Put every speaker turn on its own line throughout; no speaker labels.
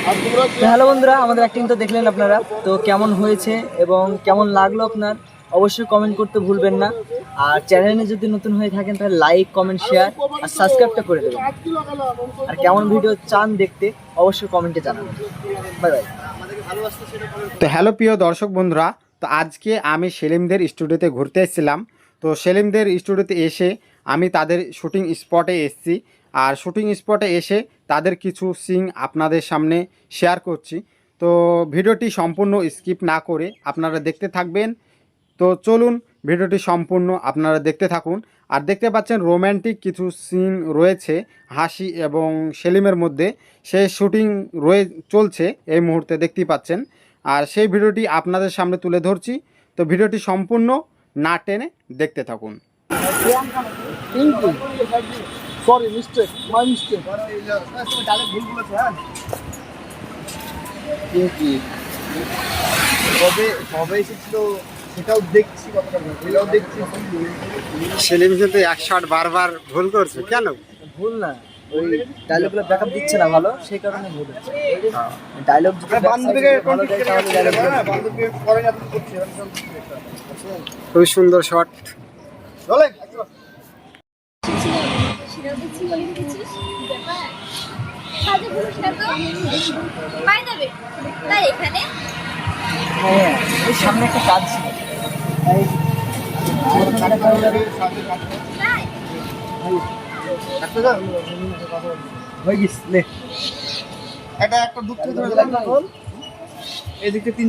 Hello বন্ধুরা, আমাদের acting তো দেখলেন আপনারা। তো কেমন হয়েছে এবং কেমন লাগলো আপনার অবশ্যই কমেন্ট করতে ভুলবেন না। আর চ্যানেলে যদি নতুন হয়ে থাকেন তাহলে লাইক, কমেন্ট, শেয়ার আর সাবস্ক্রাইবটা করে দেবেন। আর কেমন ভিডিও চান দেখতে অবশ্যই কমেন্টে জানাবেন। Bye bye.
তো হ্যালো প্রিয় দর্শক বন্ধুরা, তো আজকে আমি সেলিমদের স্টুডিওতে ঘুরতে এসেছিলাম। তো সেলিমদের স্টুডিওতে এসে আমি তাদের শুটিং স্পটে এসেছি। আর শুটিং স্পটে এসে তাদের কিছু সিন আপনাদের সামনে শেয়ার করছি। তো ভিডিওটি সম্পূর্ণ স্কিপ না করে আপনারা দেখতে থাকবেন। তো চলুন ভিডিওটি সম্পূর্ণ আপনারা দেখতে থাকুন। আর দেখতে পাচ্ছেন রোম্যান্টিক কিছু সিন রয়েছে হাসি এবং সেলিমের মধ্যে, সেই শুটিং চলছে এই মুহূর্তে দেখতেই পাচ্ছেন। আর সেই ভিডিওটি আপনাদের সামনে তুলে ধরছি। তো ভিডিওটি সম্পূর্ণ না টেনে দেখতে থাকুন।
Sorry, mistake, my mistake. কবে এসেছিল সেটাও দেখছি, কথাটা এটাও দেখছি।
সেলিম কিন্তু 100 বারবার ভুল করছে কেন?
ভুল না, ওই ডায়লগগুলো ব্যাকআপ দিচ্ছে না ভালো, সেই কারণে ভুল হচ্ছে। ডায়লগ যদি ভালো দেয় তাহলে
খুবই সুন্দর শট।
চলে
হ্যাঁ, ওই সামনে একটা কাজ ছিল। হয়ে গেছে লে।
এটা একটা দুঃখ ধরে এদিকে তিন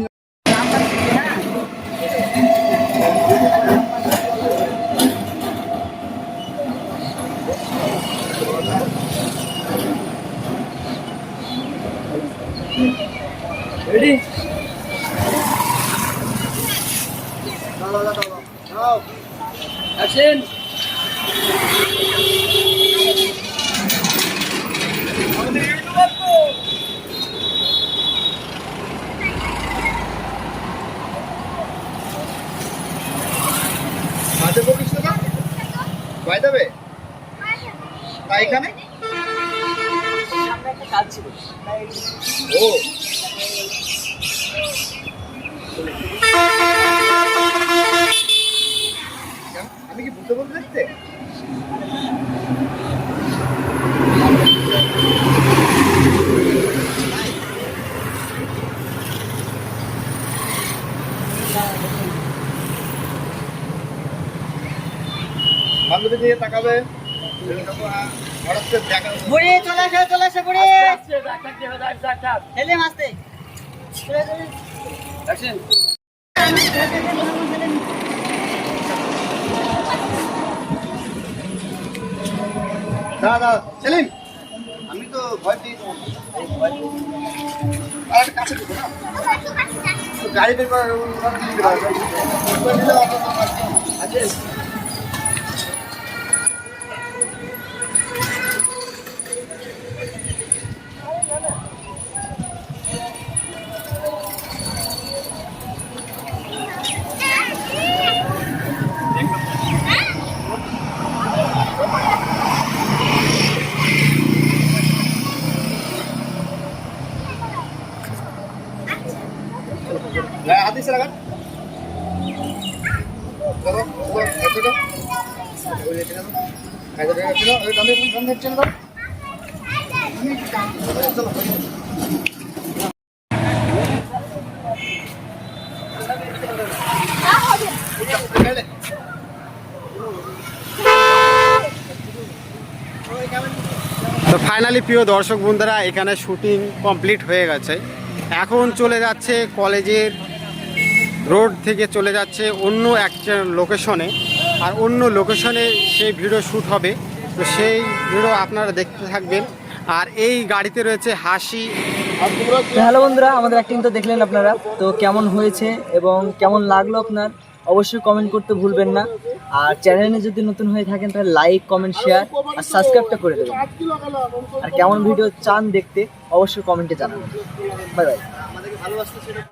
রেডি? অ্যাকশন।
হাতে পড়িস না ভাই দেবে তাই এখানে
সামনে একটা কাজ ছিল।
ও আমি কি বুঝতে বলতে দেখতে বান্ধবী দিয়ে তাকাবে
বুড়ি চলে আসে বুড়ি। সেলিম আসতে। অ্যাকশন।
দাদা সেলিম, আমি তো ভয় দিই আর কাছে দেবো না গাড়ি বের করার আছে। হাতে এসে লাগান
তো ফাইনালি প্রিয় দর্শক বন্ধুরা, এখানে শুটিং কমপ্লিট হয়ে গেছে। এখন চলে যাচ্ছে কলেজের রোড থেকে চলে যাচ্ছে অন্য একটা লোকেশনে। আর অন্য লোকেশনে সেই ভিডিও শ্যুট হবে। তো সেই ভিডিও আপনারা দেখতে থাকবেন। আর এই গাড়িতে রয়েছে হাসি।
হ্যালো বন্ধুরা, আমাদের অ্যাক্টিং তো দেখলেন আপনারা। তো কেমন হয়েছে এবং কেমন লাগলো আপনার অবশ্যই কমেন্ট করতে ভুলবেন না। আর চ্যানেলে যদি নতুন হয়ে থাকেন তাহলে লাইক, কমেন্ট, শেয়ার আর সাবস্ক্রাইবটা করে দেবেন। আর কেমন ভিডিও চান দেখতে অবশ্যই কমেন্টে জানাবেন। Bye bye.